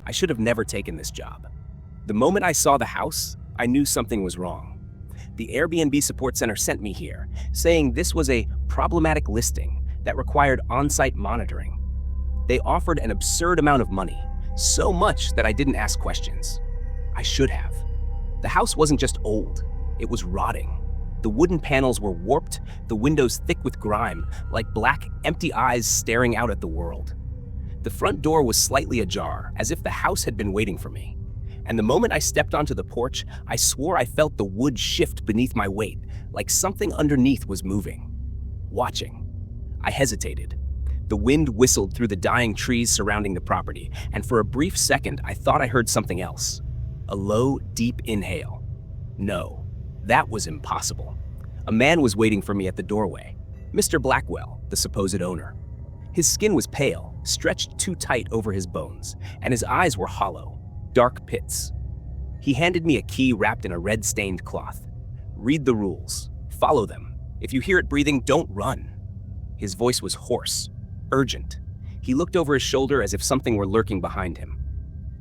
I should have never taken this job. The moment I saw the house, I knew something was wrong. The Airbnb support center sent me here, saying this was a problematic listing that required on-site monitoring. They offered an absurd amount of money, so much that I didn't ask questions. I should have. The house wasn't just old, it was rotting. The wooden panels were warped, the windows thick with grime, like black, empty eyes staring out at the world. The front door was slightly ajar, as if the house had been waiting for me. And the moment I stepped onto the porch, I swore I felt the wood shift beneath my weight, like something underneath was moving. Watching. I hesitated. The wind whistled through the dying trees surrounding the property, and for a brief second, I thought I heard something else. A low, deep inhale. No, that was impossible. A man was waiting for me at the doorway. Mr. Blackwell, the supposed owner. His skin was pale, stretched too tight over his bones, and his eyes were hollow, dark pits. He handed me a key wrapped in a red-stained cloth. Read the rules. Follow them. If you hear it breathing, don't run. His voice was hoarse, urgent. He looked over his shoulder as if something were lurking behind him.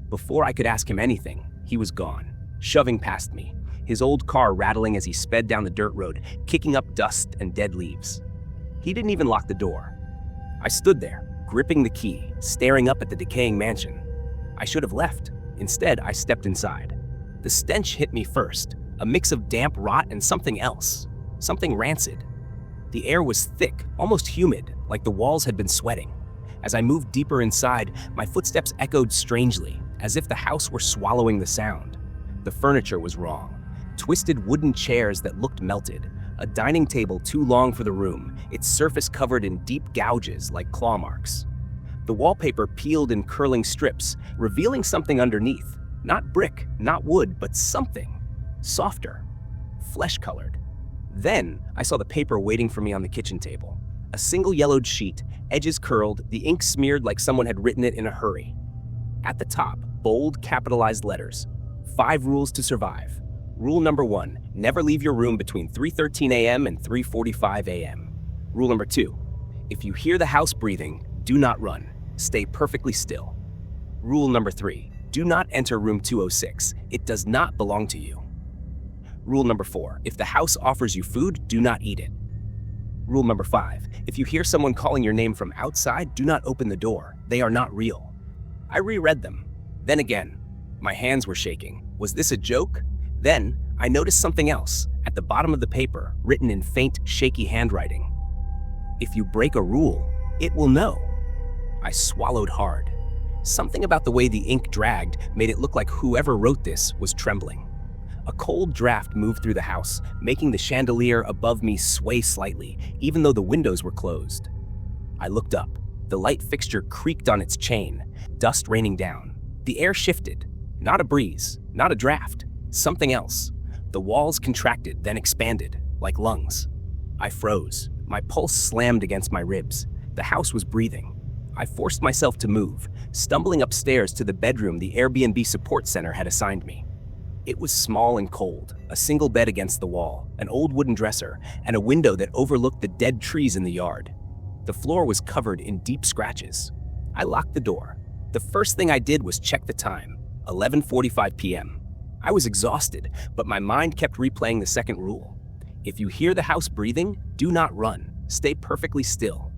Before I could ask him anything, he was gone, shoving past me, his old car rattling as he sped down the dirt road, kicking up dust and dead leaves. He didn't even lock the door. I stood there, gripping the key, staring up at the decaying mansion. I should have left. Instead, I stepped inside. The stench hit me first, a mix of damp rot and something else, something rancid. The air was thick, almost humid, like the walls had been sweating. As I moved deeper inside, my footsteps echoed strangely, as if the house were swallowing the sound. The furniture was wrong. Twisted wooden chairs that looked melted, a dining table too long for the room, its surface covered in deep gouges like claw marks. The wallpaper peeled in curling strips, revealing something underneath. Not brick, not wood, but something. Softer. Flesh-colored. Then, I saw the paper waiting for me on the kitchen table. A single yellowed sheet, edges curled, the ink smeared like someone had written it in a hurry. At the top, bold, capitalized letters. 5 rules to survive. Rule number 1, never leave your room between 3:13 a.m. and 3:45 a.m. Rule number 2, if you hear the house breathing, do not run. Stay perfectly still. Rule number 3, do not enter room 206. It does not belong to you. Rule number 4, if the house offers you food, do not eat it. Rule number 5, if you hear someone calling your name from outside, do not open the door. They are not real. I reread them. Then again, my hands were shaking. Was this a joke? Then, I noticed something else, at the bottom of the paper, written in faint, shaky handwriting. If you break a rule, it will know. I swallowed hard. Something about the way the ink dragged made it look like whoever wrote this was trembling. A cold draft moved through the house, making the chandelier above me sway slightly, even though the windows were closed. I looked up. The light fixture creaked on its chain, dust raining down. The air shifted. Not a breeze, not a draft. Something else. The walls contracted, then expanded, like lungs. I froze. My pulse slammed against my ribs. The house was breathing. I forced myself to move, stumbling upstairs to the bedroom the Airbnb support center had assigned me. It was small and cold, a single bed against the wall, an old wooden dresser, and a window that overlooked the dead trees in the yard. The floor was covered in deep scratches. I locked the door. The first thing I did was check the time, 11:45 p.m. I was exhausted, but my mind kept replaying the second rule. If you hear the house breathing, do not run. Stay perfectly still.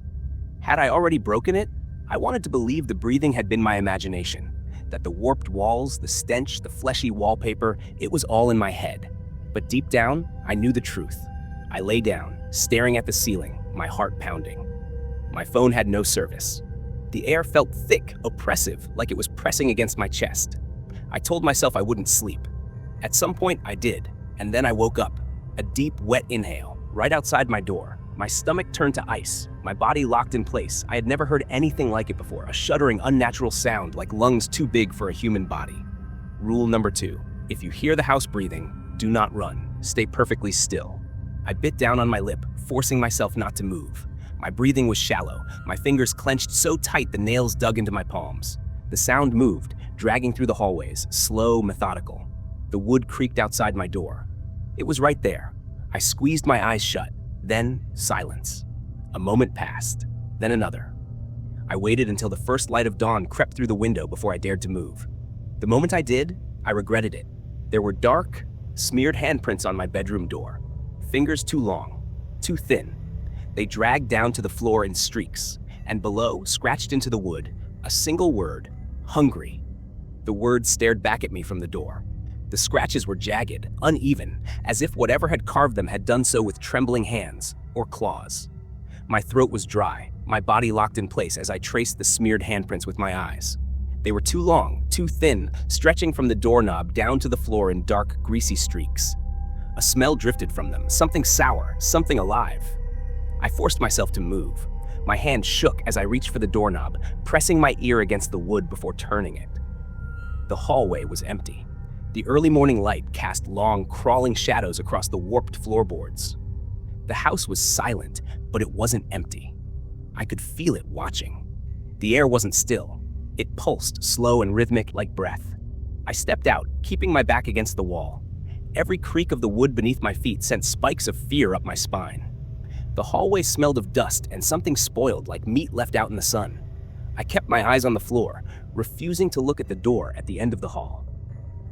Had I already broken it? I wanted to believe the breathing had been my imagination, that the warped walls, the stench, the fleshy wallpaper, it was all in my head. But deep down, I knew the truth. I lay down, staring at the ceiling, my heart pounding. My phone had no service. The air felt thick, oppressive, like it was pressing against my chest. I told myself I wouldn't sleep. At some point, I did, and then I woke up. A deep, wet inhale, right outside my door. My stomach turned to ice, my body locked in place. I had never heard anything like it before, a shuddering, unnatural sound like lungs too big for a human body. Rule number 2, if you hear the house breathing, do not run. Stay perfectly still. I bit down on my lip, forcing myself not to move. My breathing was shallow, my fingers clenched so tight the nails dug into my palms. The sound moved, dragging through the hallways, slow, methodical. The wood creaked outside my door. It was right there. I squeezed my eyes shut. Then, silence. A moment passed, then another. I waited until the first light of dawn crept through the window before I dared to move. The moment I did, I regretted it. There were dark, smeared handprints on my bedroom door. Fingers too long, too thin. They dragged down to the floor in streaks, and below, scratched into the wood, a single word, hungry. The words stared back at me from the door. The scratches were jagged, uneven, as if whatever had carved them had done so with trembling hands or claws. My throat was dry, my body locked in place as I traced the smeared handprints with my eyes. They were too long, too thin, stretching from the doorknob down to the floor in dark, greasy streaks. A smell drifted from them, something sour, something alive. I forced myself to move. My hand shook as I reached for the doorknob, pressing my ear against the wood before turning it. The hallway was empty. The early morning light cast long, crawling shadows across the warped floorboards. The house was silent, but it wasn't empty. I could feel it watching. The air wasn't still. It pulsed, slow and rhythmic like breath. I stepped out, keeping my back against the wall. Every creak of the wood beneath my feet sent spikes of fear up my spine. The hallway smelled of dust and something spoiled, like meat left out in the sun. I kept my eyes on the floor, refusing to look at the door at the end of the hall.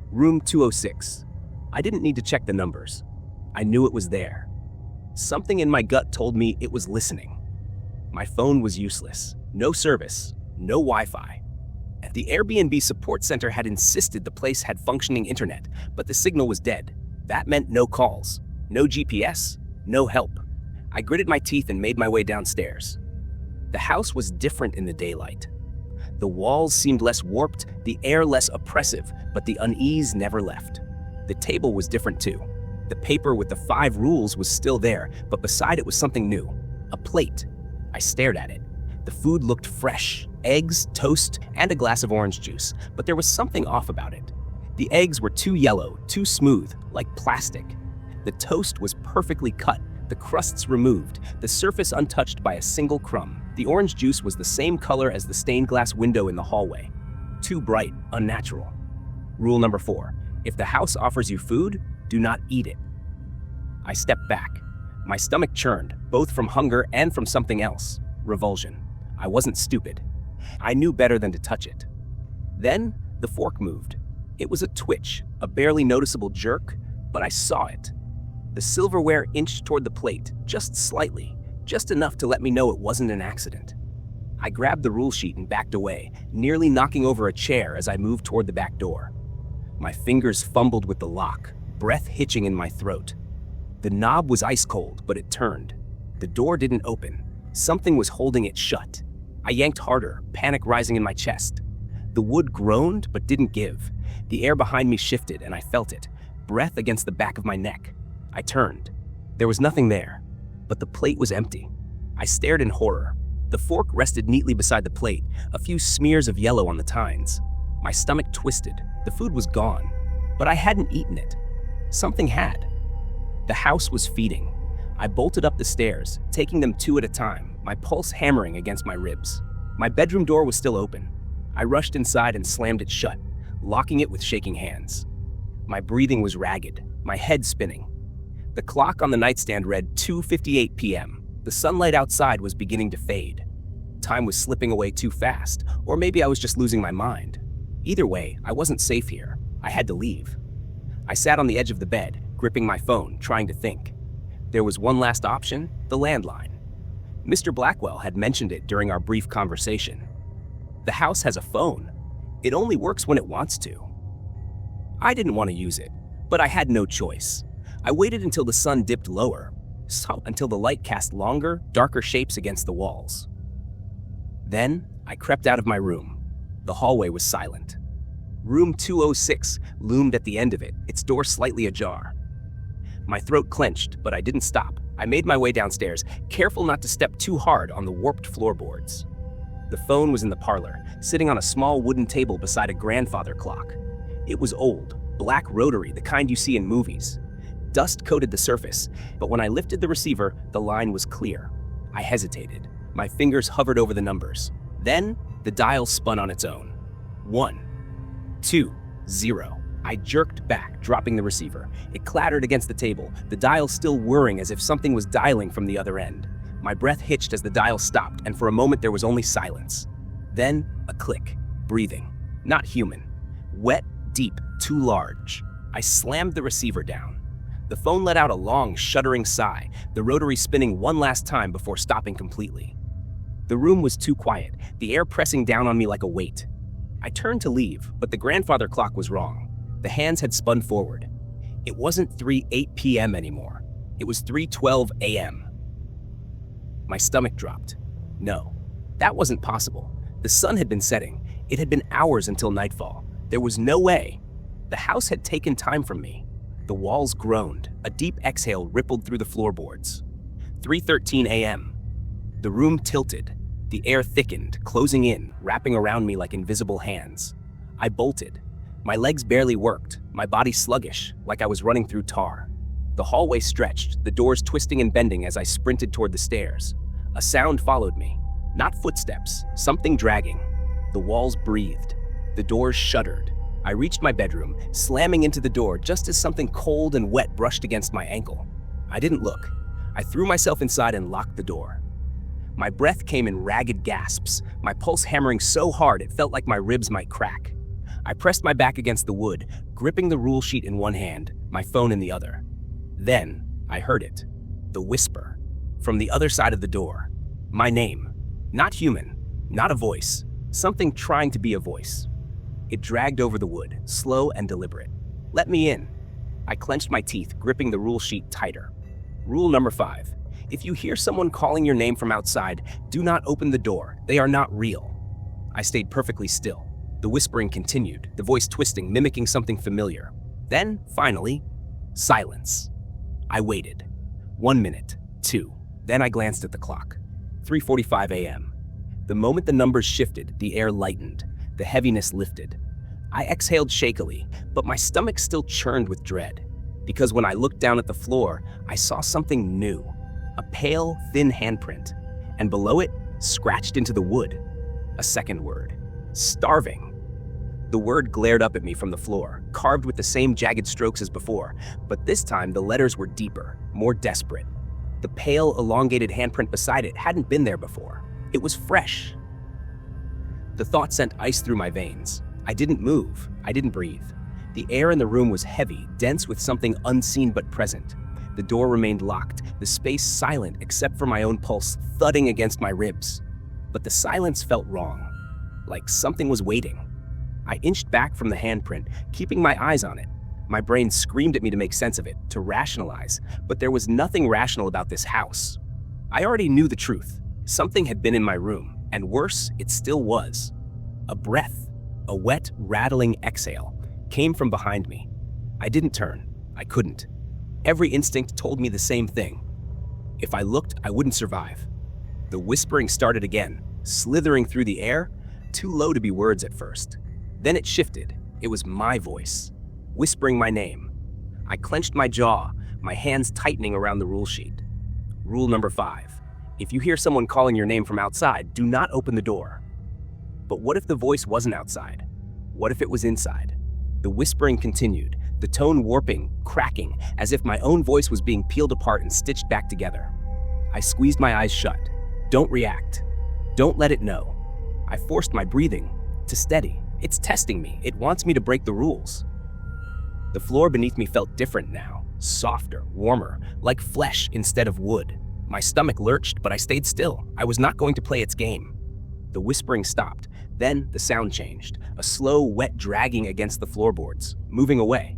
Room 206. I didn't need to check the numbers. I knew it was there. Something in my gut told me it was listening. My phone was useless. No service. No Wi-Fi. The Airbnb support center had insisted the place had functioning internet, but the signal was dead. That meant no calls, no GPS, no help. I gritted my teeth and made my way downstairs. The house was different in the daylight. The walls seemed less warped, the air less oppressive, but the unease never left. The table was different too. The paper with the 5 rules was still there, but beside it was something new. A plate. I stared at it. The food looked fresh. Eggs, toast, and a glass of orange juice, but there was something off about it. The eggs were too yellow, too smooth, like plastic. The toast was perfectly cut, the crusts removed, the surface untouched by a single crumb. The orange juice was the same color as the stained glass window in the hallway. Too bright, unnatural. Rule number 4, if the house offers you food, do not eat it. I stepped back. My stomach churned, both from hunger and from something else, revulsion. I wasn't stupid. I knew better than to touch it. Then, the fork moved. It was a twitch, a barely noticeable jerk, but I saw it. The silverware inched toward the plate, just slightly, just enough to let me know it wasn't an accident. I grabbed the rule sheet and backed away, nearly knocking over a chair as I moved toward the back door. My fingers fumbled with the lock, breath hitching in my throat. The knob was ice cold, but it turned. The door didn't open. Something was holding it shut. I yanked harder, panic rising in my chest. The wood groaned, but didn't give. The air behind me shifted, and I felt it, breath against the back of my neck. I turned. There was nothing there, but the plate was empty. I stared in horror. The fork rested neatly beside the plate, a few smears of yellow on the tines. My stomach twisted. The food was gone, but I hadn't eaten it. Something had. The house was feeding. I bolted up the stairs, taking them 2 at a time, my pulse hammering against my ribs. My bedroom door was still open. I rushed inside and slammed it shut, locking it with shaking hands. My breathing was ragged, my head spinning. The clock on the nightstand read 2:58 p.m. The sunlight outside was beginning to fade. Time was slipping away too fast, or maybe I was just losing my mind. Either way, I wasn't safe here. I had to leave. I sat on the edge of the bed, gripping my phone, trying to think. There was one last option, the landline. Mr. Blackwell had mentioned it during our brief conversation. The house has a phone. It only works when it wants to. I didn't want to use it, but I had no choice. I waited until the sun dipped lower, until the light cast longer, darker shapes against the walls. Then, I crept out of my room. The hallway was silent. Room 206 loomed at the end of it, its door slightly ajar. My throat clenched, but I didn't stop. I made my way downstairs, careful not to step too hard on the warped floorboards. The phone was in the parlor, sitting on a small wooden table beside a grandfather clock. It was old, black rotary, the kind you see in movies. Dust coated the surface, but when I lifted the receiver, the line was clear. I hesitated. My fingers hovered over the numbers. Then, the dial spun on its own. 1, 2, 0. I jerked back, dropping the receiver. It clattered against the table, the dial still whirring as if something was dialing from the other end. My breath hitched as the dial stopped, and for a moment there was only silence. Then, a click. Breathing. Not human. Wet, deep, too large. I slammed the receiver down. The phone let out a long, shuddering sigh, the rotary spinning one last time before stopping completely. The room was too quiet, the air pressing down on me like a weight. I turned to leave, but the grandfather clock was wrong. The hands had spun forward. It wasn't 3:08 p.m. anymore. It was 3:12 a.m. My stomach dropped. No, that wasn't possible. The sun had been setting. It had been hours until nightfall. There was no way. The house had taken time from me. The walls groaned. A deep exhale rippled through the floorboards. 3:13 a.m. The room tilted. The air thickened, closing in, wrapping around me like invisible hands. I bolted. My legs barely worked, my body sluggish, like I was running through tar. The hallway stretched, the doors twisting and bending as I sprinted toward the stairs. A sound followed me. Not footsteps, something dragging. The walls breathed. The doors shuddered. I reached my bedroom, slamming into the door just as something cold and wet brushed against my ankle. I didn't look. I threw myself inside and locked the door. My breath came in ragged gasps, my pulse hammering so hard it felt like my ribs might crack. I pressed my back against the wood, gripping the rule sheet in one hand, my phone in the other. Then, I heard it. The whisper. From the other side of the door. My name. Not human. Not a voice. Something trying to be a voice. It dragged over the wood, slow and deliberate. Let me in. I clenched my teeth, gripping the rule sheet tighter. Rule number 5. If you hear someone calling your name from outside, do not open the door. They are not real. I stayed perfectly still. The whispering continued, the voice twisting, mimicking something familiar. Then, finally, silence. I waited. 1 minute, 2. Then I glanced at the clock. 3:45 a.m. The moment the numbers shifted, the air lightened. The heaviness lifted. I exhaled shakily, but my stomach still churned with dread. Because when I looked down at the floor, I saw something new. A pale, thin handprint. And below it, scratched into the wood. A second word. Starving. The word glared up at me from the floor, carved with the same jagged strokes as before, but this time the letters were deeper, more desperate. The pale, elongated handprint beside it hadn't been there before. It was fresh. The thought sent ice through my veins. I didn't move. I didn't breathe. The air in the room was heavy, dense with something unseen but present. The door remained locked, the space silent except for my own pulse thudding against my ribs. But the silence felt wrong, like something was waiting. I inched back from the handprint, keeping my eyes on it. My brain screamed at me to make sense of it, to rationalize, but there was nothing rational about this house. I already knew the truth. Something had been in my room, and worse, it still was. A breath, a wet, rattling exhale, came from behind me. I didn't turn. I couldn't. Every instinct told me the same thing. If I looked, I wouldn't survive. The whispering started again, slithering through the air, too low to be words at first. Then it shifted. It was my voice, whispering my name. I clenched my jaw, my hands tightening around the rule sheet. Rule number 5. If you hear someone calling your name from outside, do not open the door. But what if the voice wasn't outside? What if it was inside? The whispering continued, the tone warping, cracking, as if my own voice was being peeled apart and stitched back together. I squeezed my eyes shut. Don't react. Don't let it know. I forced my breathing to steady. It's testing me. It wants me to break the rules. The floor beneath me felt different now, softer, warmer, like flesh instead of wood. My stomach lurched, but I stayed still. I was not going to play its game. The whispering stopped. Then the sound changed, a slow, wet dragging against the floorboards, moving away.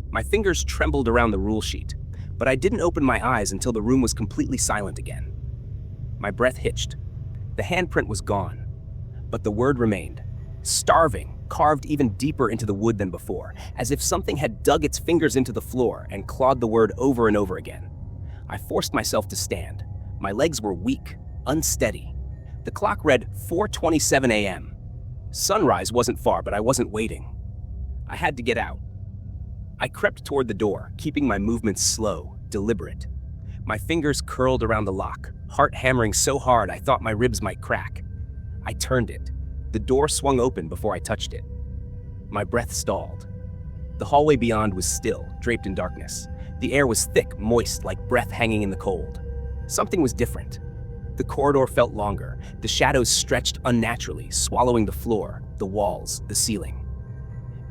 My fingers trembled around the rule sheet, but I didn't open my eyes until the room was completely silent again. My breath hitched. The handprint was gone, but the word remained. Starving, carved even deeper into the wood than before, as if something had dug its fingers into the floor and clawed the word over and over again. I forced myself to stand. My legs were weak, unsteady. The clock read 4:27 a.m. Sunrise wasn't far, but I wasn't waiting. I had to get out. I crept toward the door, keeping my movements slow, deliberate. My fingers curled around the lock, heart hammering so hard I thought my ribs might crack. I turned it. The door swung open before I touched it. My breath stalled. The hallway beyond was still, draped in darkness. The air was thick, moist, like breath hanging in the cold. Something was different. The corridor felt longer. The shadows stretched unnaturally, swallowing the floor, the walls, the ceiling.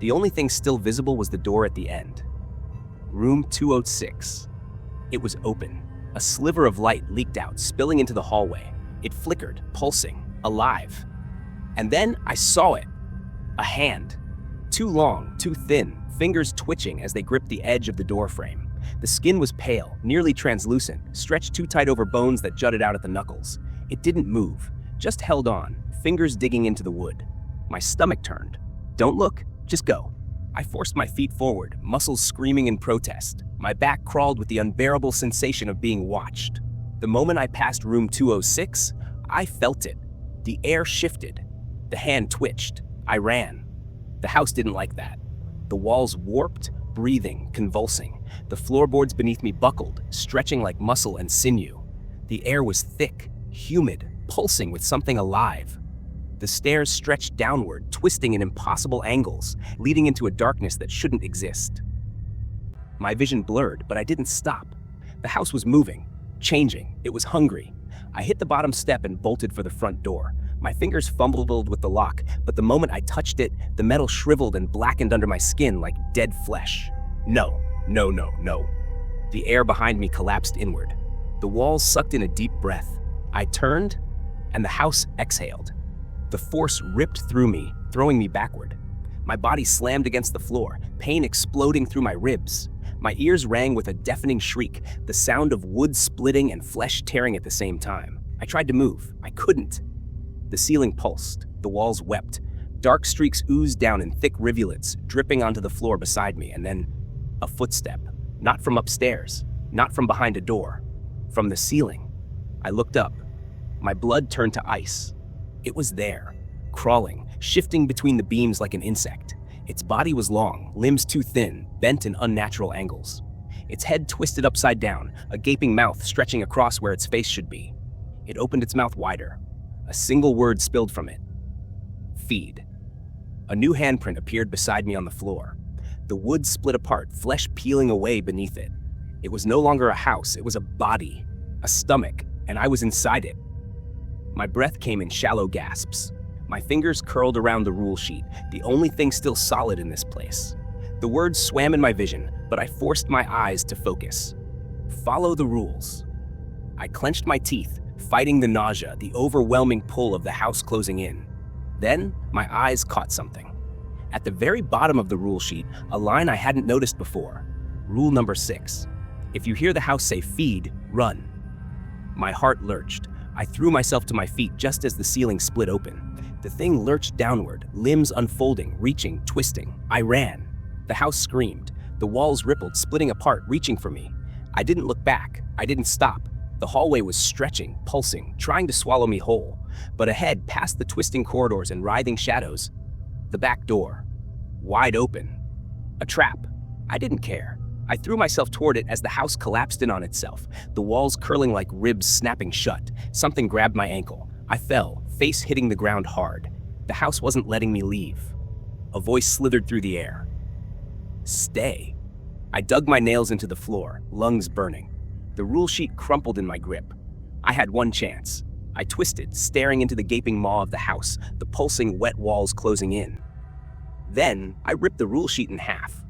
The only thing still visible was the door at the end. Room 206. It was open. A sliver of light leaked out, spilling into the hallway. It flickered, pulsing, alive. And then I saw it. A hand. Too long, too thin, fingers twitching as they gripped the edge of the doorframe. The skin was pale, nearly translucent, stretched too tight over bones that jutted out at the knuckles. It didn't move, just held on, fingers digging into the wood. My stomach turned. Don't look, just go. I forced my feet forward, muscles screaming in protest. My back crawled with the unbearable sensation of being watched. The moment I passed room 206, I felt it. The air shifted. The hand twitched. I ran. The house didn't like that. The walls warped, breathing, convulsing. The floorboards beneath me buckled, stretching like muscle and sinew. The air was thick, humid, pulsing with something alive. The stairs stretched downward, twisting in impossible angles, leading into a darkness that shouldn't exist. My vision blurred, but I didn't stop. The house was moving, changing. It was hungry. I hit the bottom step and bolted for the front door. My fingers fumbled with the lock, but the moment I touched it, the metal shriveled and blackened under my skin like dead flesh. No. The air behind me collapsed inward. The walls sucked in a deep breath. I turned, and the house exhaled. The force ripped through me, throwing me backward. My body slammed against the floor, pain exploding through my ribs. My ears rang with a deafening shriek, the sound of wood splitting and flesh tearing at the same time. I tried to move. I couldn't. The ceiling pulsed. The walls wept. Dark streaks oozed down in thick rivulets, dripping onto the floor beside me, and then a footstep. Not from upstairs, not from behind a door, from the ceiling. I looked up. My blood turned to ice. It was there, crawling, shifting between the beams like an insect. Its body was long, limbs too thin, bent in unnatural angles. Its head twisted upside down, a gaping mouth stretching across where its face should be. It opened its mouth wider. A single word spilled from it. Feed. A new handprint appeared beside me on the floor. The wood split apart, flesh peeling away beneath it. It was no longer a house, it was a body, a stomach, and I was inside it. My breath came in shallow gasps. My fingers curled around the rule sheet, the only thing still solid in this place. The words swam in my vision, but I forced my eyes to focus. Follow the rules. I clenched my teeth, fighting the nausea, the overwhelming pull of the house closing in. Then, my eyes caught something. At the very bottom of the rule sheet, a line I hadn't noticed before. Rule number 6. If you hear the house say feed, run. My heart lurched. I threw myself to my feet just as the ceiling split open. The thing lurched downward, limbs unfolding, reaching, twisting. I ran. The house screamed. The walls rippled, splitting apart, reaching for me. I didn't look back. I didn't stop. The hallway was stretching, pulsing, trying to swallow me whole. But ahead, past the twisting corridors and writhing shadows, the back door. Wide open. A trap. I didn't care. I threw myself toward it as the house collapsed in on itself, the walls curling like ribs snapping shut. Something grabbed my ankle. I fell, face hitting the ground hard. The house wasn't letting me leave. A voice slithered through the air. Stay. I dug my nails into the floor, lungs burning. The rule sheet crumpled in my grip. I had one chance. I twisted, staring into the gaping maw of the house, the pulsing wet walls closing in. Then, I ripped the rule sheet in half.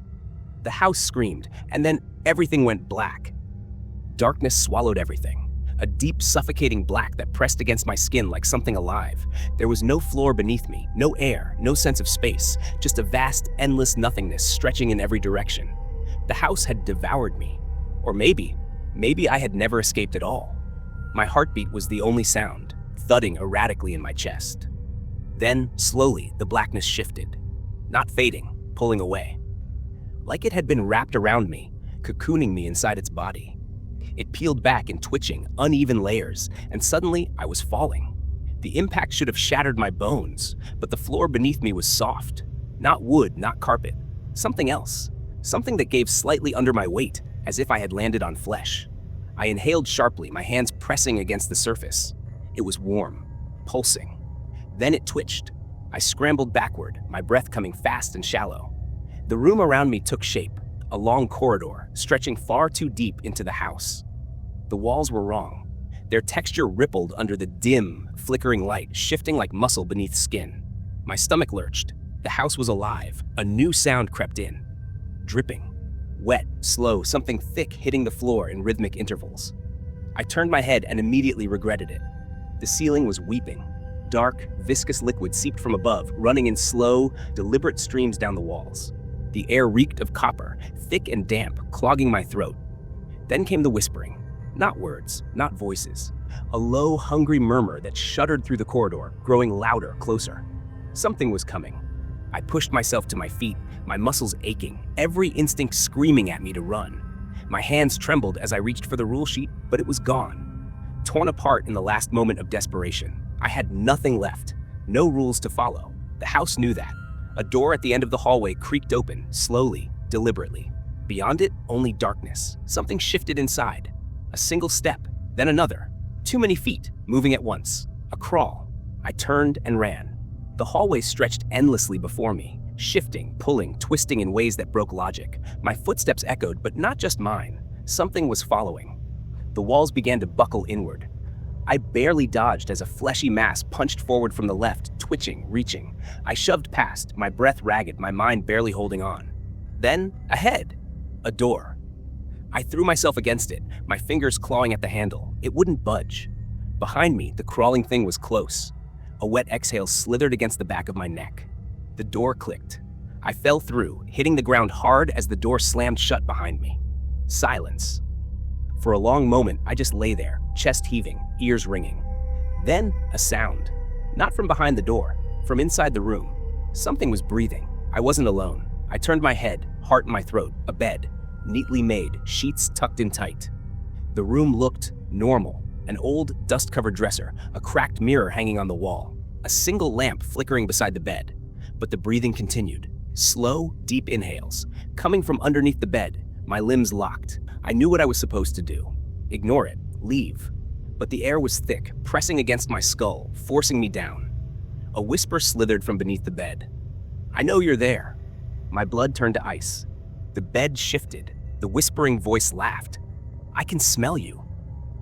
The house screamed, and then everything went black. Darkness swallowed everything. A deep, suffocating black that pressed against my skin like something alive. There was no floor beneath me, no air, no sense of space, just a vast, endless nothingness stretching in every direction. The house had devoured me. Or maybe I had never escaped at all. My heartbeat was the only sound, thudding erratically in my chest. Then, slowly, the blackness shifted. Not fading, pulling away. Like it had been wrapped around me, cocooning me inside its body. It peeled back in twitching, uneven layers, and suddenly I was falling. The impact should have shattered my bones, but the floor beneath me was soft. Not wood, not carpet. Something else. Something that gave slightly under my weight, as if I had landed on flesh. I inhaled sharply, my hands pressing against the surface. It was warm, pulsing. Then it twitched. I scrambled backward, my breath coming fast and shallow. The room around me took shape, a long corridor, stretching far too deep into the house. The walls were wrong. Their texture rippled under the dim, flickering light, shifting like muscle beneath skin. My stomach lurched. The house was alive. A new sound crept in. Dripping. Wet, slow, something thick hitting the floor in rhythmic intervals. I turned my head and immediately regretted it. The ceiling was weeping. Dark, viscous liquid seeped from above, running in slow, deliberate streams down the walls. The air reeked of copper, thick and damp, clogging my throat. Then came the whispering. Not words, not voices. A low, hungry murmur that shuddered through the corridor, growing louder, closer. Something was coming. I pushed myself to my feet, my muscles aching, every instinct screaming at me to run. My hands trembled as I reached for the rule sheet, but it was gone. Torn apart in the last moment of desperation, I had nothing left, no rules to follow. The house knew that. A door at the end of the hallway creaked open, slowly, deliberately. Beyond it, only darkness. Something shifted inside. A single step, then another. Too many feet, moving at once. A crawl. I turned and ran. The hallway stretched endlessly before me, shifting, pulling, twisting in ways that broke logic. My footsteps echoed, but not just mine. Something was following. The walls began to buckle inward. I barely dodged as a fleshy mass punched forward from the left, twitching, reaching. I shoved past, my breath ragged, my mind barely holding on. Then, ahead, a door. I threw myself against it, my fingers clawing at the handle. It wouldn't budge. Behind me, the crawling thing was close. A wet exhale slithered against the back of my neck. The door clicked. I fell through, hitting the ground hard as the door slammed shut behind me. Silence. For a long moment, I just lay there, chest heaving, ears ringing. Then, a sound. Not from behind the door, from inside the room. Something was breathing. I wasn't alone. I turned my head, heart in my throat, a bed. Neatly made, sheets tucked in tight. The room looked normal. An old, dust-covered dresser, a cracked mirror hanging on the wall, a single lamp flickering beside the bed. But the breathing continued. Slow, deep inhales. Coming from underneath the bed, my limbs locked. I knew what I was supposed to do. Ignore it, leave. But the air was thick, pressing against my skull, forcing me down. A whisper slithered from beneath the bed. I know you're there. My blood turned to ice. The bed shifted. The whispering voice laughed. I can smell you.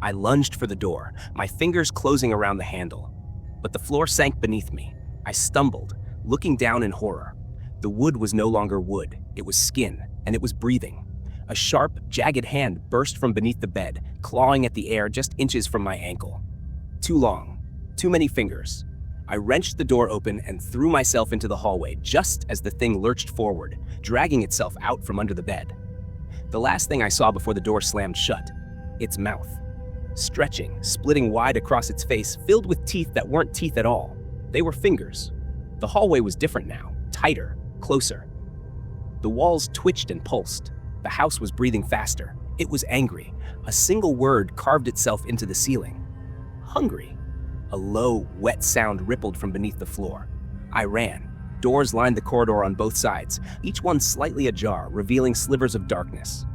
I lunged for the door, my fingers closing around the handle. But the floor sank beneath me. I stumbled, looking down in horror. The wood was no longer wood, it was skin, and it was breathing. A sharp, jagged hand burst from beneath the bed, clawing at the air just inches from my ankle. Too long, too many fingers. I wrenched the door open and threw myself into the hallway just as the thing lurched forward, dragging itself out from under the bed. The last thing I saw before the door slammed shut, its mouth. Stretching, splitting wide across its face, filled with teeth that weren't teeth at all. They were fingers. The hallway was different now, tighter, closer. The walls twitched and pulsed. The house was breathing faster. It was angry. A single word carved itself into the ceiling. Hungry. A low, wet sound rippled from beneath the floor. I ran. Doors lined the corridor on both sides, each one slightly ajar, revealing slivers of darkness.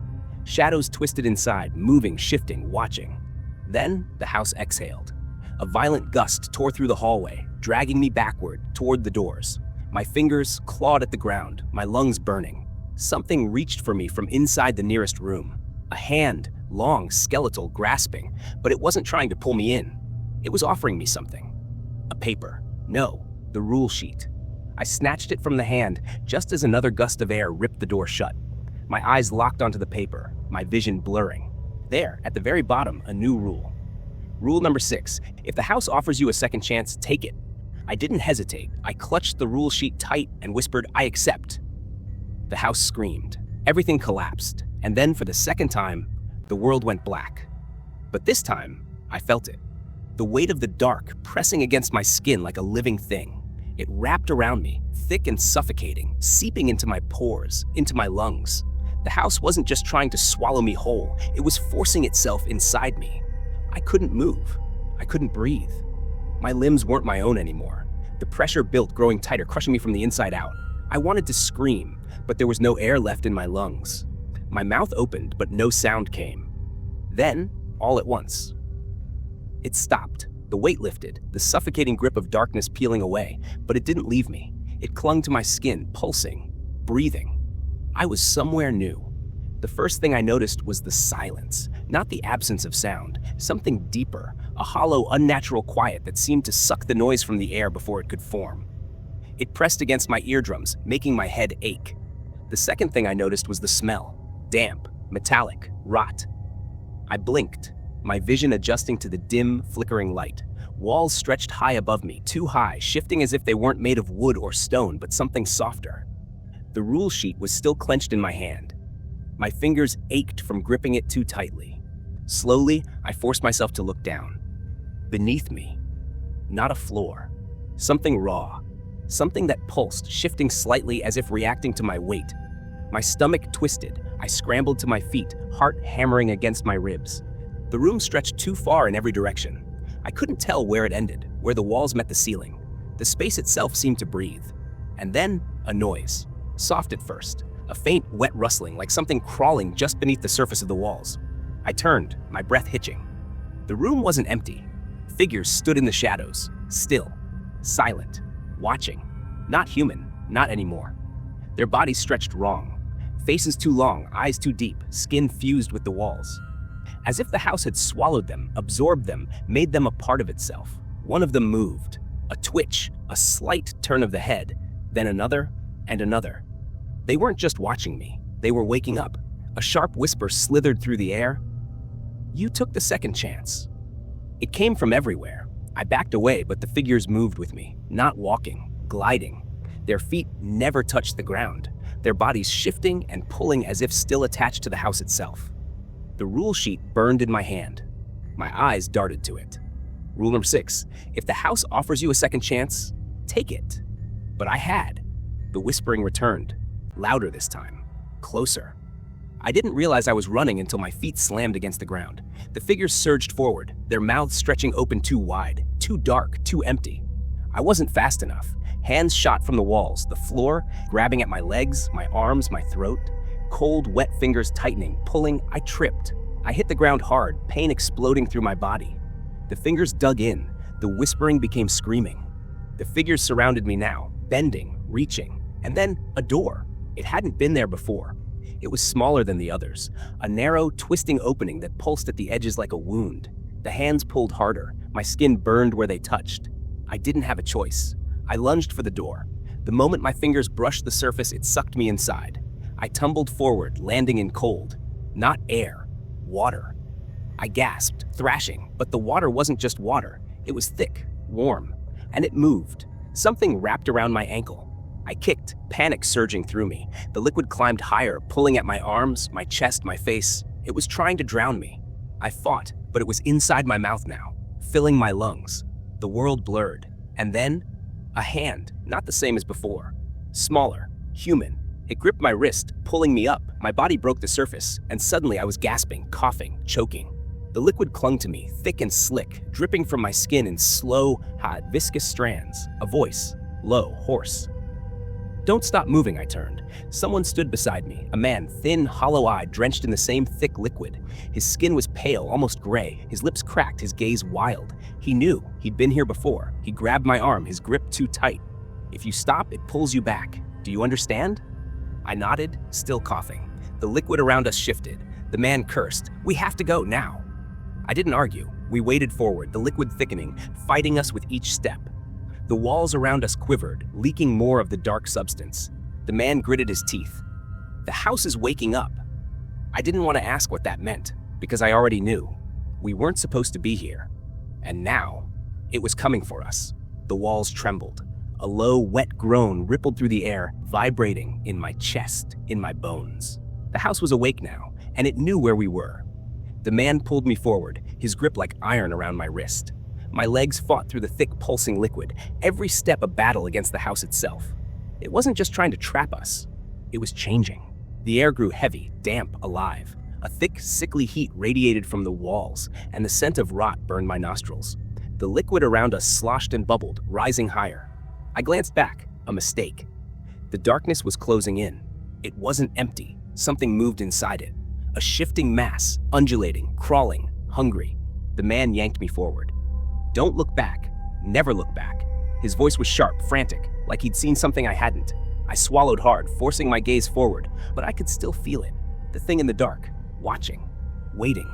Shadows twisted inside, moving, shifting, watching. Then, the house exhaled. A violent gust tore through the hallway, dragging me backward, toward the doors. My fingers clawed at the ground, my lungs burning. Something reached for me from inside the nearest room. A hand, long, skeletal, grasping, but it wasn't trying to pull me in. It was offering me something. A paper. No, the rule sheet. I snatched it from the hand just as another gust of air ripped the door shut. My eyes locked onto the paper, my vision blurring. There, at the very bottom, a new rule. Rule number 6, if the house offers you a second chance, take it. I didn't hesitate. I clutched the rule sheet tight and whispered, I accept. The house screamed. Everything collapsed. And then, for the second time, the world went black. But this time, I felt it. The weight of the dark pressing against my skin like a living thing. It wrapped around me, thick and suffocating, seeping into my pores, into my lungs. The house wasn't just trying to swallow me whole, it was forcing itself inside me. I couldn't move. I couldn't breathe. My limbs weren't my own anymore. The pressure built, growing tighter, crushing me from the inside out. I wanted to scream, but there was no air left in my lungs. My mouth opened, but no sound came. Then, all at once, it stopped. The weight lifted, the suffocating grip of darkness peeling away, but it didn't leave me. It clung to my skin, pulsing, breathing. I was somewhere new. The first thing I noticed was the silence, not the absence of sound, something deeper, a hollow, unnatural quiet that seemed to suck the noise from the air before it could form. It pressed against my eardrums, making my head ache. The second thing I noticed was the smell. Damp, metallic, rot. I blinked, my vision adjusting to the dim, flickering light. Walls stretched high above me, too high, shifting as if they weren't made of wood or stone, but something softer. The rule sheet was still clenched in my hand. My fingers ached from gripping it too tightly. Slowly, I forced myself to look down. Beneath me, not a floor, something raw, something that pulsed, shifting slightly as if reacting to my weight. My stomach twisted. I scrambled to my feet, heart hammering against my ribs. The room stretched too far in every direction. I couldn't tell where it ended, where the walls met the ceiling. The space itself seemed to breathe. And then, a noise. Soft at first, a faint, wet rustling like something crawling just beneath the surface of the walls. I turned, my breath hitching. The room wasn't empty. Figures stood in the shadows, still, silent, watching. Not human, not anymore. Their bodies stretched wrong. Faces too long, eyes too deep, skin fused with the walls. As if the house had swallowed them, absorbed them, made them a part of itself. One of them moved. A twitch, a slight turn of the head, then another and another. They weren't just watching me, they were waking up. A sharp whisper slithered through the air. "You took the second chance." It came from everywhere. I backed away, but the figures moved with me, not walking, gliding. Their feet never touched the ground, their bodies shifting and pulling as if still attached to the house itself. The rule sheet burned in my hand. My eyes darted to it. Rule number 6, if the house offers you a second chance, take it. But I had. The whispering returned, louder this time, closer. I didn't realize I was running until my feet slammed against the ground. The figures surged forward, their mouths stretching open too wide, too dark, too empty. I wasn't fast enough. Hands shot from the walls, the floor, grabbing at my legs, my arms, my throat. Cold, wet fingers tightening, pulling. I tripped. I hit the ground hard, pain exploding through my body. The fingers dug in. The whispering became screaming. The figures surrounded me now, bending, reaching. And then a door. It hadn't been there before. It was smaller than the others, a narrow, twisting opening that pulsed at the edges like a wound. The hands pulled harder. My skin burned where they touched. I didn't have a choice. I lunged for the door. The moment my fingers brushed the surface, it sucked me inside. I tumbled forward, landing in cold. Not air, water. I gasped, thrashing, but the water wasn't just water. It was thick, warm, and it moved. Something wrapped around my ankle. I kicked, panic surging through me. The liquid climbed higher, pulling at my arms, my chest, my face. It was trying to drown me. I fought, but it was inside my mouth now, filling my lungs. The world blurred. And then, a hand, not the same as before. Smaller, human. It gripped my wrist, pulling me up. My body broke the surface, and suddenly I was gasping, coughing, choking. The liquid clung to me, thick and slick, dripping from my skin in slow, hot, viscous strands. A voice, low, hoarse. "Don't stop moving," I turned. Someone stood beside me, a man, thin, hollow-eyed, drenched in the same thick liquid. His skin was pale, almost gray, his lips cracked, his gaze wild. He knew, he'd been here before. He grabbed my arm, his grip too tight. "If you stop, it pulls you back. Do you understand?" I nodded, still coughing. The liquid around us shifted. The man cursed, "We have to go, now." I didn't argue. We waded forward, the liquid thickening, fighting us with each step. The walls around us quivered, leaking more of the dark substance. The man gritted his teeth. "The house is waking up." I didn't want to ask what that meant, because I already knew. We weren't supposed to be here. And now, it was coming for us. The walls trembled. A low, wet groan rippled through the air, vibrating in my chest, in my bones. The house was awake now, and it knew where we were. The man pulled me forward, his grip like iron around my wrist. My legs fought through the thick, pulsing liquid, every step a battle against the house itself. It wasn't just trying to trap us. It was changing. The air grew heavy, damp, alive. A thick, sickly heat radiated from the walls, and the scent of rot burned my nostrils. The liquid around us sloshed and bubbled, rising higher. I glanced back, a mistake. The darkness was closing in. It wasn't empty. Something moved inside it. A shifting mass, undulating, crawling, hungry. The man yanked me forward. "Don't look back. Never look back." His voice was sharp, frantic, like he'd seen something I hadn't. I swallowed hard, forcing my gaze forward, but I could still feel it. The thing in the dark, watching, waiting.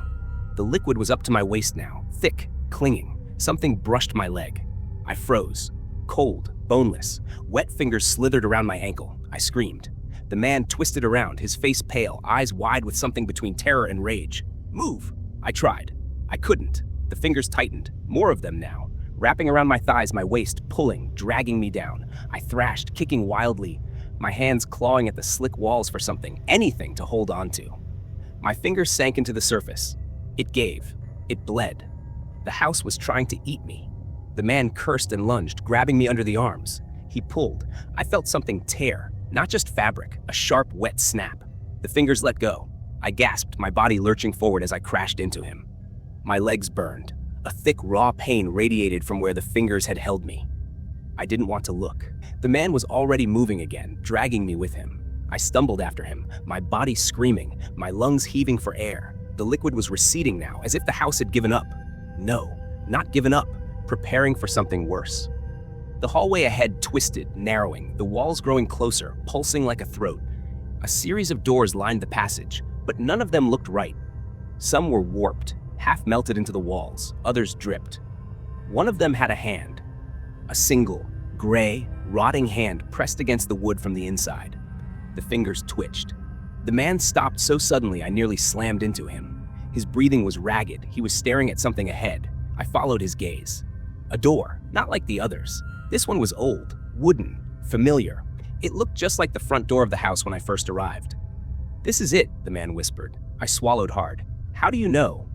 The liquid was up to my waist now, thick, clinging. Something brushed my leg. I froze. cold, boneless. Wet fingers slithered around my ankle. I screamed. The man twisted around, his face pale, eyes wide with something between terror and rage. Move! I tried. I couldn't. The fingers tightened, more of them now, wrapping around my thighs, my waist, pulling, dragging me down. I thrashed, kicking wildly, my hands clawing at the slick walls for something, anything to hold on to. My fingers sank into the surface. It gave. It bled. The house was trying to eat me. The man cursed and lunged, grabbing me under the arms. He pulled. I felt something tear, not just fabric, a sharp, wet snap. The fingers let go. I gasped, my body lurching forward as I crashed into him. My legs burned. A thick, raw pain radiated from where the fingers had held me. I didn't want to look. The man was already moving again, dragging me with him. I stumbled after him, my body screaming, my lungs heaving for air. The liquid was receding now, as if the house had given up. No, not given up, preparing for something worse. The hallway ahead twisted, narrowing, the walls growing closer, pulsing like a throat. A series of doors lined the passage, but none of them looked right. Some were warped, half melted into the walls, others dripped. One of them had a hand. A single, gray, rotting hand pressed against the wood from the inside. The fingers twitched. The man stopped so suddenly I nearly slammed into him. His breathing was ragged. He was staring at something ahead. I followed his gaze. A door, not like the others. This one was old, wooden, familiar. It looked just like the front door of the house when I first arrived. "This is it," the man whispered. I swallowed hard. "How do you know?"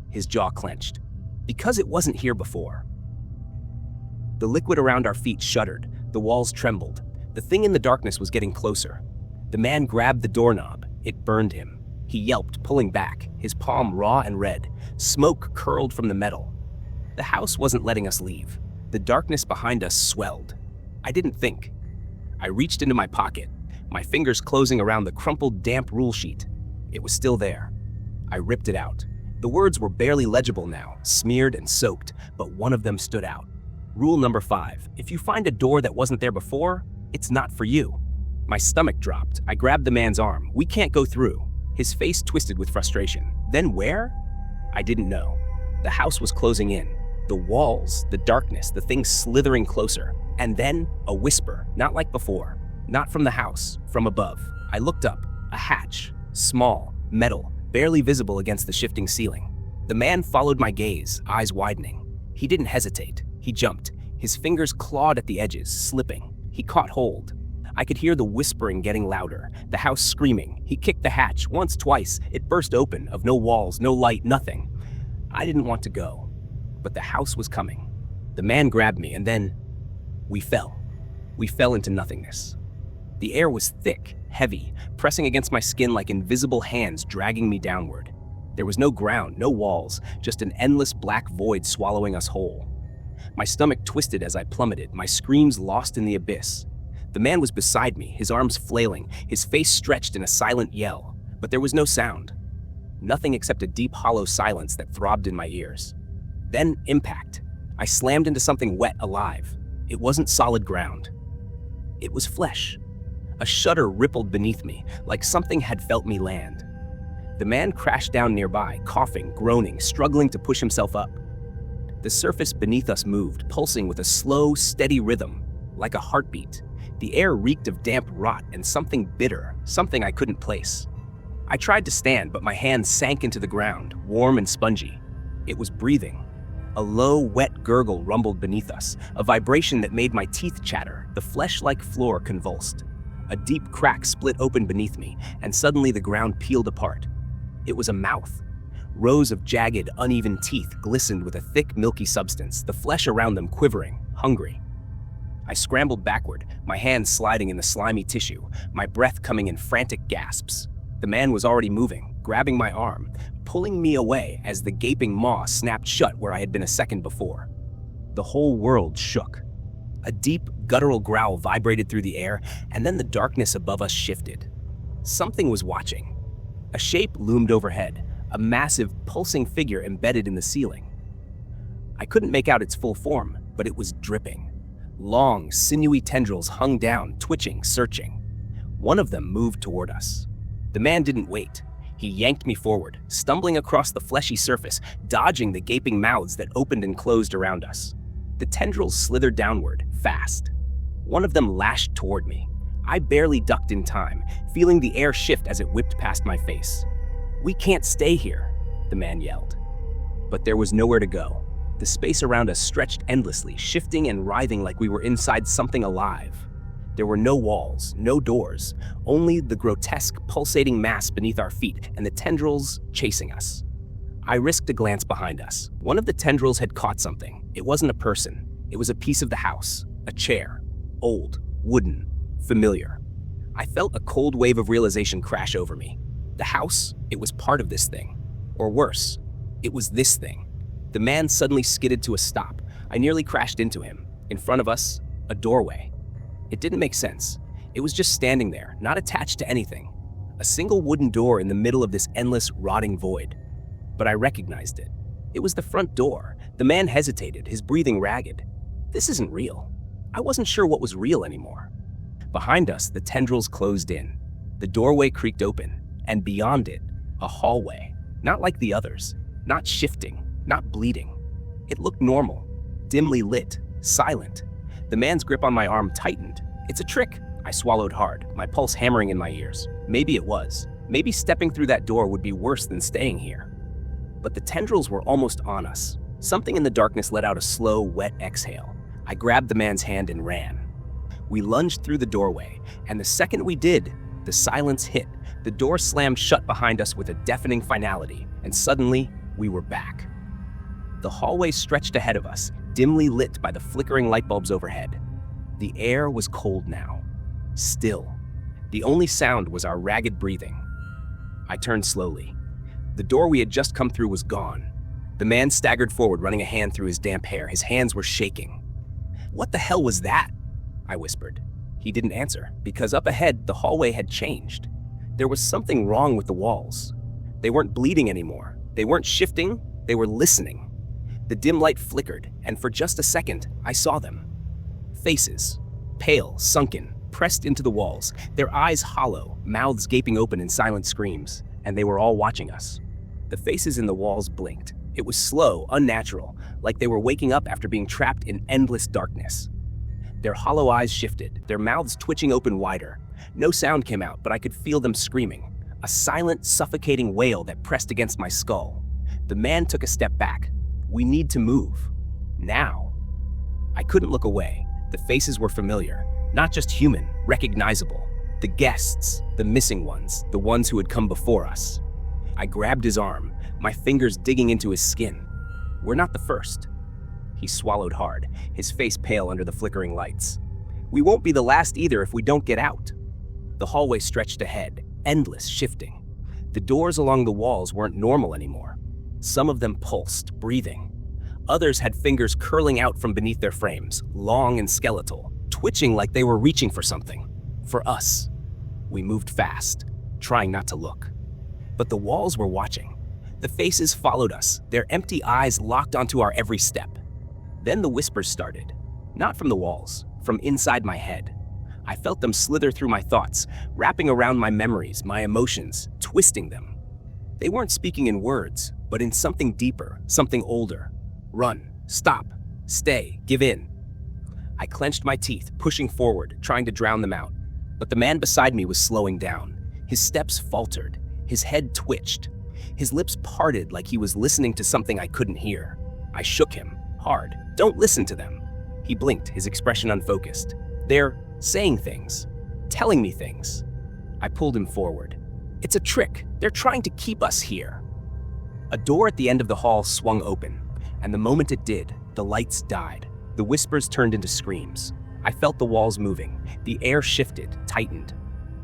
His jaw clenched. "Because it wasn't here before." The liquid around our feet shuddered. The walls trembled. The thing in the darkness was getting closer. The man grabbed the doorknob. It burned him. He yelped, pulling back, his palm raw and red. Smoke curled from the metal. The house wasn't letting us leave. The darkness behind us swelled. I didn't think. I reached into my pocket, my fingers closing around the crumpled, damp rule sheet. It was still there. I ripped it out. The words were barely legible now, smeared and soaked, but one of them stood out. Rule number 5, if you find a door that wasn't there before, it's not for you. My stomach dropped. I grabbed the man's arm. "We can't go through." His face twisted with frustration. "Then where?" I didn't know. The house was closing in. The walls, the darkness, the thing slithering closer. And then a whisper, not like before. Not from the house, from above. I looked up. A hatch. Small, metal, barely visible against the shifting ceiling. The man followed my gaze, eyes widening. He didn't hesitate. He jumped. His fingers clawed at the edges, slipping. He caught hold. I could hear the whispering getting louder, the house screaming. He kicked the hatch once, twice. It burst open, of no walls, no light, nothing. I didn't want to go, but the house was coming. The man grabbed me, and then we fell. We fell into nothingness. The air was thick, heavy, pressing against my skin like invisible hands dragging me downward. There was no ground, no walls, just an endless black void swallowing us whole. My stomach twisted as I plummeted, my screams lost in the abyss. The man was beside me, his arms flailing, his face stretched in a silent yell, but there was no sound. Nothing except a deep, hollow silence that throbbed in my ears. Then impact. I slammed into something wet, alive. It wasn't solid ground. It was flesh. A shudder rippled beneath me, like something had felt me land. The man crashed down nearby, coughing, groaning, struggling to push himself up. The surface beneath us moved, pulsing with a slow, steady rhythm, like a heartbeat. The air reeked of damp rot and something bitter, something I couldn't place. I tried to stand, but my hands sank into the ground, warm and spongy. It was breathing. A low, wet gurgle rumbled beneath us, a vibration that made my teeth chatter, the flesh-like floor convulsed. A deep crack split open beneath me, and suddenly the ground peeled apart. It was a mouth. Rows of jagged, uneven teeth glistened with a thick, milky substance, the flesh around them quivering, hungry. I scrambled backward, my hands sliding in the slimy tissue, my breath coming in frantic gasps. The man was already moving, grabbing my arm, pulling me away as the gaping maw snapped shut where I had been a second before. The whole world shook. A deep, guttural growl vibrated through the air, and then the darkness above us shifted. Something was watching. A shape loomed overhead, a massive, pulsing figure embedded in the ceiling. I couldn't make out its full form, but it was dripping. Long, sinewy tendrils hung down, twitching, searching. One of them moved toward us. The man didn't wait. He yanked me forward, stumbling across the fleshy surface, dodging the gaping mouths that opened and closed around us. The tendrils slithered downward, fast. One of them lashed toward me. I barely ducked in time, feeling the air shift as it whipped past my face. "We can't stay here," the man yelled. But there was nowhere to go. The space around us stretched endlessly, shifting and writhing like we were inside something alive. There were no walls, no doors, only the grotesque, pulsating mass beneath our feet and the tendrils chasing us. I risked a glance behind us. One of the tendrils had caught something. It wasn't a person. It was a piece of the house, a chair, old, wooden, familiar. I felt a cold wave of realization crash over me. The house, it was part of this thing. Or worse, it was this thing. The man suddenly skidded to a stop. I nearly crashed into him. In front of us, a doorway. It didn't make sense. It was just standing there, not attached to anything. A single wooden door in the middle of this endless, rotting void. But I recognized it. It was the front door. The man hesitated, his breathing ragged. This isn't real. I wasn't sure what was real anymore. Behind us, the tendrils closed in. The doorway creaked open, and beyond it, a hallway. Not like the others, not shifting, not bleeding. It looked normal, dimly lit, silent. The man's grip on my arm tightened. "It's a trick," I swallowed hard, my pulse hammering in my ears. Maybe it was. Maybe stepping through that door would be worse than staying here. But the tendrils were almost on us. Something in the darkness let out a slow, wet exhale. I grabbed the man's hand and ran. We lunged through the doorway, and the second we did, the silence hit. The door slammed shut behind us with a deafening finality, and suddenly, we were back. The hallway stretched ahead of us, dimly lit by the flickering light bulbs overhead. The air was cold now, still. The only sound was our ragged breathing. I turned slowly. The door we had just come through was gone. The man staggered forward, running a hand through his damp hair. His hands were shaking. "What the hell was that?" I whispered. He didn't answer, because up ahead, the hallway had changed. There was something wrong with the walls. They weren't bleeding anymore. They weren't shifting. They were listening. The dim light flickered, and for just a second, I saw them. Faces, pale, sunken, pressed into the walls, their eyes hollow, mouths gaping open in silent screams, and they were all watching us. The faces in the walls blinked. It was slow, unnatural, like they were waking up after being trapped in endless darkness. Their hollow eyes shifted, their mouths twitching open wider. No sound came out, but I could feel them screaming. A silent, suffocating wail that pressed against my skull. The man took a step back. "We need to move. Now." I couldn't look away. The faces were familiar, not just human, recognizable. The guests, the missing ones, the ones who had come before us. I grabbed his arm, my fingers digging into his skin. "We're not the first." He swallowed hard, his face pale under the flickering lights. "We won't be the last either if we don't get out." The hallway stretched ahead, endless, shifting. The doors along the walls weren't normal anymore. Some of them pulsed, breathing. Others had fingers curling out from beneath their frames, long and skeletal, twitching like they were reaching for something. For us. We moved fast, trying not to look. But the walls were watching. The faces followed us, their empty eyes locked onto our every step. Then the whispers started. Not from the walls, from inside my head. I felt them slither through my thoughts, wrapping around my memories, my emotions, twisting them. They weren't speaking in words, but in something deeper, something older. "Run, stop, stay, give in." I clenched my teeth, pushing forward, trying to drown them out. But the man beside me was slowing down. His steps faltered, his head twitched. His lips parted like he was listening to something I couldn't hear. I shook him, hard. "Don't listen to them." He blinked, his expression unfocused. "They're saying things, telling me things." I pulled him forward. "It's a trick. They're trying to keep us here." A door at the end of the hall swung open, and the moment it did, the lights died. The whispers turned into screams. I felt the walls moving. The air shifted, tightened.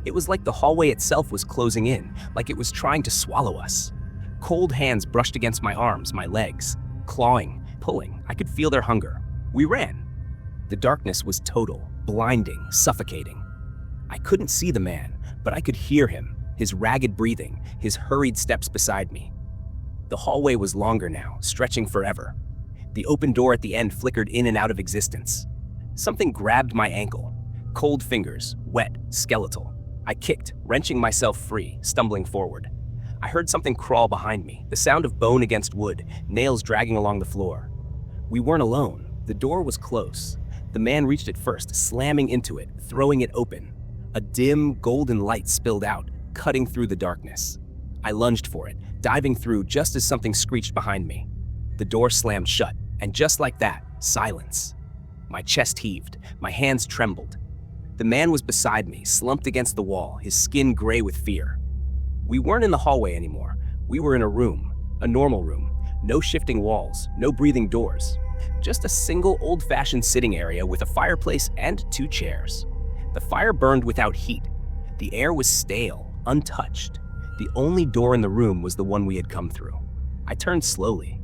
It was like the hallway itself was closing in, like it was trying to swallow us. Cold hands brushed against my arms, my legs, clawing, pulling. I could feel their hunger. We ran. The darkness was total, blinding, suffocating. I couldn't see the man, but I could hear him, his ragged breathing, his hurried steps beside me. The hallway was longer now, stretching forever. The open door at the end flickered in and out of existence. Something grabbed my ankle. Cold fingers, wet, skeletal. I kicked, wrenching myself free, stumbling forward. I heard something crawl behind me, the sound of bone against wood, nails dragging along the floor. We weren't alone. The door was close. The man reached it first, slamming into it, throwing it open. A dim, golden light spilled out, cutting through the darkness. I lunged for it, diving through just as something screeched behind me. The door slammed shut, and just like that, silence. My chest heaved, my hands trembled. The man was beside me, slumped against the wall, his skin gray with fear. We weren't in the hallway anymore. We were in a room, a normal room. No shifting walls, no breathing doors. Just a single old-fashioned sitting area with a fireplace and 2 chairs. The fire burned without heat. The air was stale, untouched. The only door in the room was the one we had come through. I turned slowly.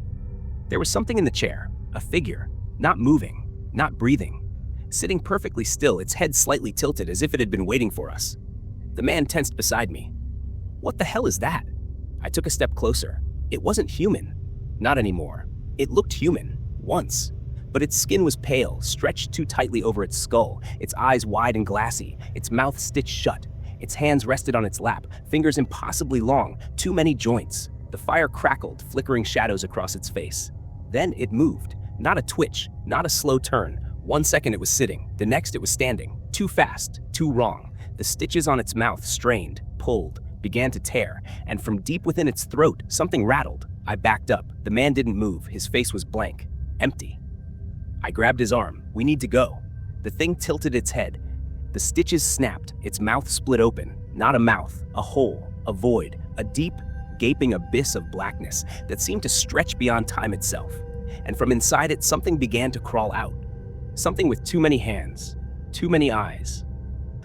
There was something in the chair, a figure, not moving, not breathing, sitting perfectly still, its head slightly tilted as if it had been waiting for us. The man tensed beside me. What the hell is that? I took a step closer. It wasn't human. Not anymore. It looked human, once, but its skin was pale, stretched too tightly over its skull, its eyes wide and glassy, its mouth stitched shut. Its hands rested on its lap, fingers impossibly long, too many joints. The fire crackled, flickering shadows across its face. Then it moved. Not a twitch, not a slow turn. 1 second it was sitting, the next it was standing. Too fast, too wrong. The stitches on its mouth strained, pulled, began to tear, and from deep within its throat, something rattled. I backed up. The man didn't move. His face was blank, empty. I grabbed his arm. We need to go. The thing tilted its head. The stitches snapped. Its mouth split open. Not a mouth, a hole, a void, a deep, gaping abyss of blackness that seemed to stretch beyond time itself. And from inside it, something began to crawl out. Something with too many hands, too many eyes.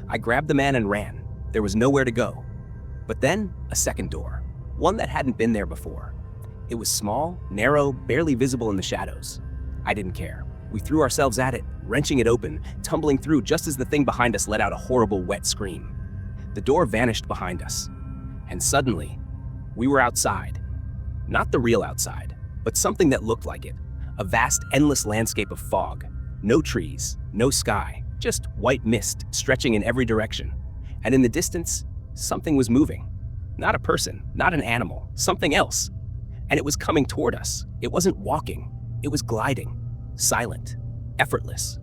I grabbed the man and ran. There was nowhere to go. But then, a second door. One that hadn't been there before. It was small, narrow, barely visible in the shadows. I didn't care. We threw ourselves at it, wrenching it open, tumbling through just as the thing behind us let out a horrible, wet scream. The door vanished behind us. And suddenly, we were outside. Not the real outside, but something that looked like it. A vast, endless landscape of fog. No trees, no sky, just white mist stretching in every direction. And in the distance, something was moving. Not a person, not an animal, something else. And it was coming toward us. It wasn't walking, it was gliding, silent, effortless.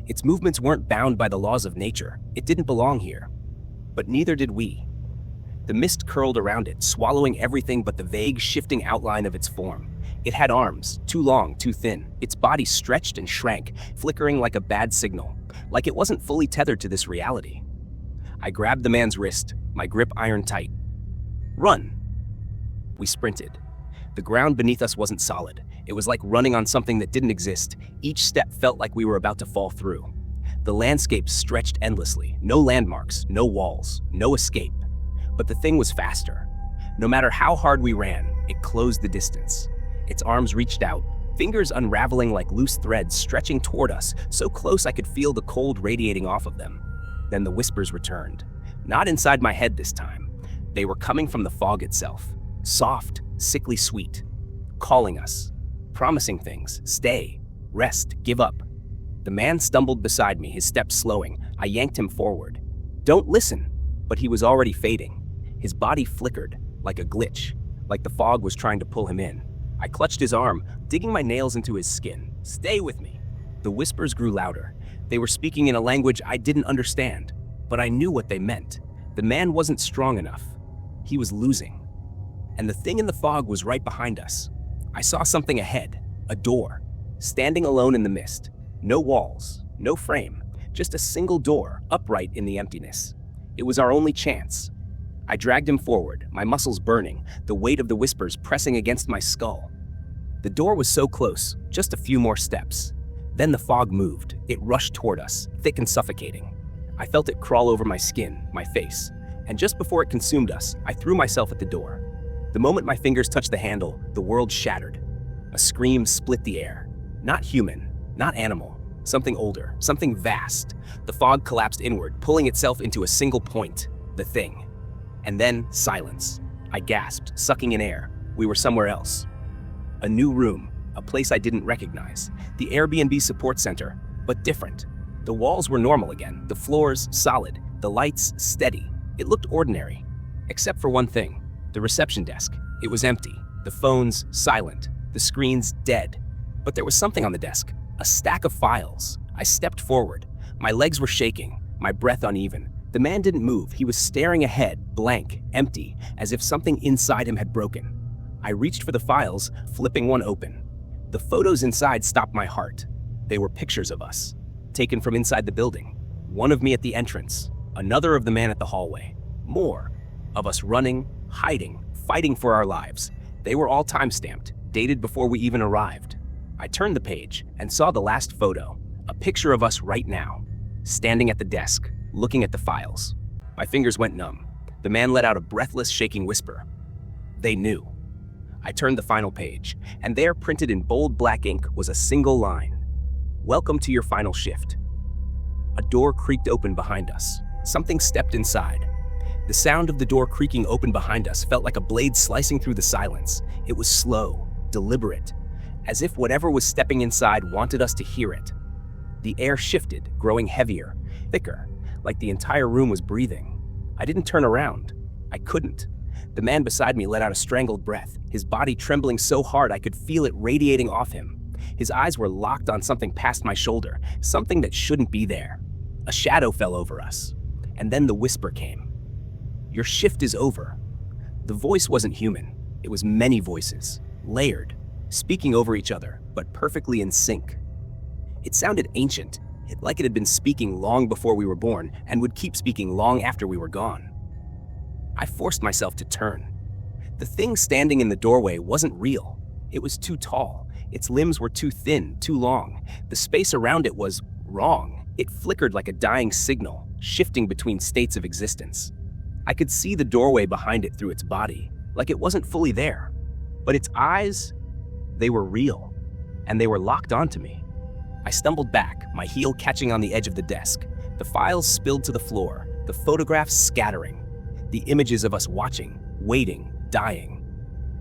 Its movements weren't bound by the laws of nature. It didn't belong here. But neither did we. The mist curled around it, swallowing everything but the vague, shifting outline of its form. It had arms, too long, too thin. Its body stretched and shrank, flickering like a bad signal, like it wasn't fully tethered to this reality. I grabbed the man's wrist, my grip iron tight. Run! We sprinted. The ground beneath us wasn't solid. It was like running on something that didn't exist. Each step felt like we were about to fall through. The landscape stretched endlessly. No landmarks, no walls, no escape. But the thing was faster. No matter how hard we ran, it closed the distance. Its arms reached out, fingers unraveling like loose threads stretching toward us, so close I could feel the cold radiating off of them. Then the whispers returned. Not inside my head this time. They were coming from the fog itself. Soft, sickly sweet. Calling us. Promising things. Stay. Rest. Give up. The man stumbled beside me, his steps slowing. I yanked him forward. Don't listen. But he was already fading. His body flickered, like a glitch, like the fog was trying to pull him in. I clutched his arm, digging my nails into his skin. Stay with me. The whispers grew louder. They were speaking in a language I didn't understand, but I knew what they meant. The man wasn't strong enough. He was losing. And the thing in the fog was right behind us. I saw something ahead, a door, standing alone in the mist. No walls, no frame, just a single door, upright in the emptiness. It was our only chance. I dragged him forward, my muscles burning, the weight of the whispers pressing against my skull. The door was so close, just a few more steps. Then the fog moved. It rushed toward us, thick and suffocating. I felt it crawl over my skin, my face, and just before it consumed us, I threw myself at the door. The moment my fingers touched the handle, the world shattered. A scream split the air. Not human, not animal, something older, something vast. The fog collapsed inward, pulling itself into a single point, the thing. And then silence. I gasped, sucking in air. We were somewhere else. A new room, a place I didn't recognize. The Airbnb support center, but different. The walls were normal again, the floors solid, the lights steady. It looked ordinary, except for one thing, the reception desk. It was empty, the phones silent, the screens dead. But there was something on the desk, A stack of files. I stepped forward. My legs were shaking, my breath uneven. The man didn't move. He was staring ahead, blank, empty, as if something inside him had broken. I reached for the files, flipping one open. The photos inside stopped my heart. They were pictures of us, taken from inside the building. One of me at the entrance, another of the man at the hallway. More of us running, hiding, fighting for our lives. They were all time-stamped, dated before we even arrived. I turned the page and saw the last photo, a picture of us right now, standing at the desk, looking at the files. My fingers went numb. The man let out a breathless, shaking whisper. They knew. I turned the final page, and there, printed in bold black ink, was a single line. Welcome to your final shift. A door creaked open behind us. Something stepped inside. The sound of the door creaking open behind us felt like a blade slicing through the silence. It was slow, deliberate, as if whatever was stepping inside wanted us to hear it. The air shifted, growing heavier, thicker, like the entire room was breathing. I didn't turn around. I couldn't. The man beside me let out a strangled breath, his body trembling so hard I could feel it radiating off him. His eyes were locked on something past my shoulder, something that shouldn't be there. A shadow fell over us, and then the whisper came. Your shift is over. The voice wasn't human. It was many voices, layered, speaking over each other, but perfectly in sync. It sounded ancient, like it had been speaking long before we were born and would keep speaking long after we were gone. I forced myself to turn. The thing standing in the doorway wasn't real. It was too tall. Its limbs were too thin, too long. The space around it was wrong. It flickered like a dying signal, shifting between states of existence. I could see the doorway behind it through its body, like it wasn't fully there. But its eyes, they were real, and they were locked onto me. I stumbled back, my heel catching on the edge of the desk. The files spilled to the floor, the photographs scattering. The images of us watching, waiting, dying.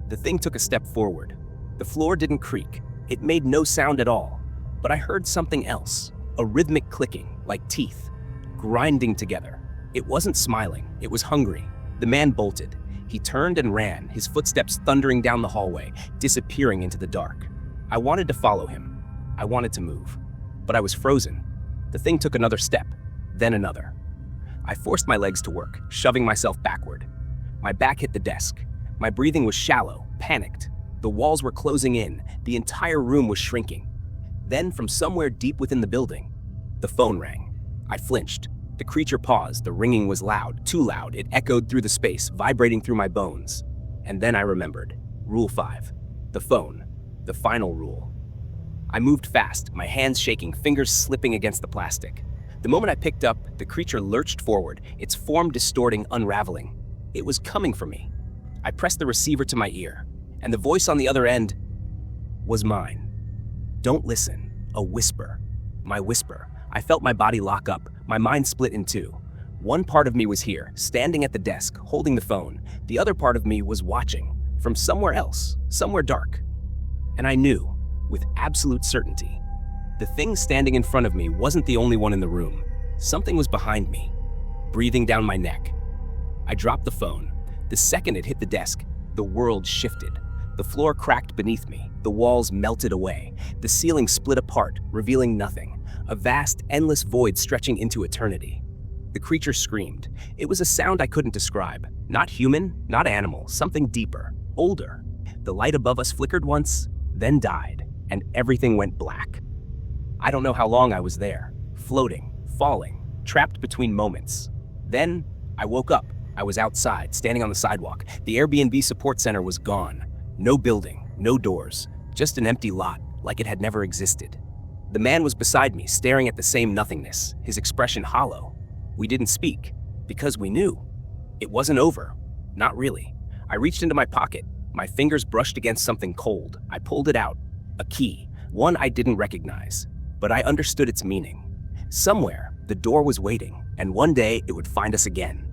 The thing took a step forward. The floor didn't creak. It made no sound at all. But I heard something else, a rhythmic clicking, like teeth, grinding together. It wasn't smiling, it was hungry. The man bolted. He turned and ran, his footsteps thundering down the hallway, disappearing into the dark. I wanted to follow him. I wanted to move. But I was frozen. The thing took another step, then another. I forced my legs to work, shoving myself backward. My back hit the desk. My breathing was shallow, panicked. The walls were closing in. The entire room was shrinking. Then, from somewhere deep within the building, the phone rang. I flinched. The creature paused. The ringing was loud, too loud. It echoed through the space, vibrating through my bones. And then I remembered. Rule 5. The phone. The final rule. I moved fast, my hands shaking, fingers slipping against the plastic. The moment I picked up, the creature lurched forward, its form distorting, unraveling. It was coming for me. I pressed the receiver to my ear, and the voice on the other end was mine. Don't listen. A whisper. My whisper. I felt my body lock up, my mind split in two. One part of me was here, standing at the desk, holding the phone. The other part of me was watching, from somewhere else, somewhere dark. And I knew, with absolute certainty, the thing standing in front of me wasn't the only one in the room. Something was behind me, breathing down my neck. I dropped the phone. The second it hit the desk, the world shifted. The floor cracked beneath me. The walls melted away. The ceiling split apart, revealing nothing. A vast, endless void stretching into eternity. The creature screamed. It was a sound I couldn't describe. Not human, not animal, something deeper, older. The light above us flickered once, then died, and everything went black. I don't know how long I was there, floating, falling, trapped between moments. Then, I woke up. I was outside, standing on the sidewalk. The Airbnb support center was gone. No building, no doors, just an empty lot, like it had never existed. The man was beside me, staring at the same nothingness, his expression hollow. We didn't speak, because we knew. It wasn't over. Not really. I reached into my pocket. My fingers brushed against something cold. I pulled it out. A key, one I didn't recognize, but I understood its meaning. Somewhere, the door was waiting, and one day it would find us again.